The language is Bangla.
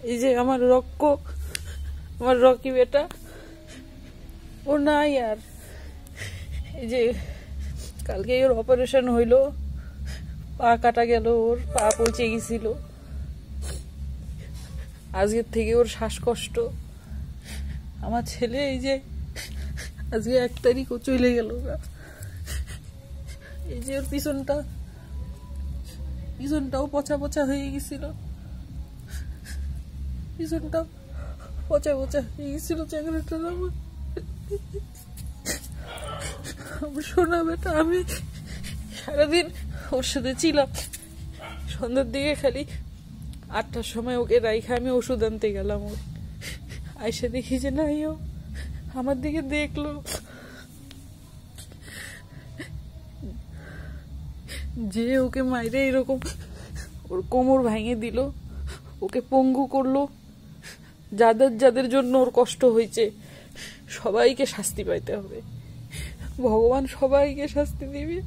এই যে আমার রক্ক, আমার রকি বেটা, ও নাই আর। এই যে কালকে ওর অপারেশন হইল, পা কাটা গেল, ওর পা পচে গেছিল, আজকের থেকে ওর শ্বাসকষ্ট। আমার ছেলে এই যে আজকে 1 তারিখ ও চলে গেল। এই যে ওর পিছনটাও পচা পচা হয়ে গেছিল, পিছনটাও পচা পচা হয়ে গেছিল চ্যাংড়াটার। আমার সোনা বেটা, আমি সারাদিন ওর সাথে ছিলাম। সন্ধ্যার দিকে খালি 8টার সময় ওকে রাইখা আমি ওষুধ আনতে গেলাম। ওর আইসা দেখি যে নাই, ও আমার দিকে দেখলো, যে ওকে মাইরে এরকম ওর কোমর ভেঙে দিল, ওকে পঙ্গু করলো। যাদের যাদের জন্য ওর কষ্ট হয়েছে সবাইকে শাস্তি পাইতে হবে, ভগবান সবাইকে শাস্তি দিবে।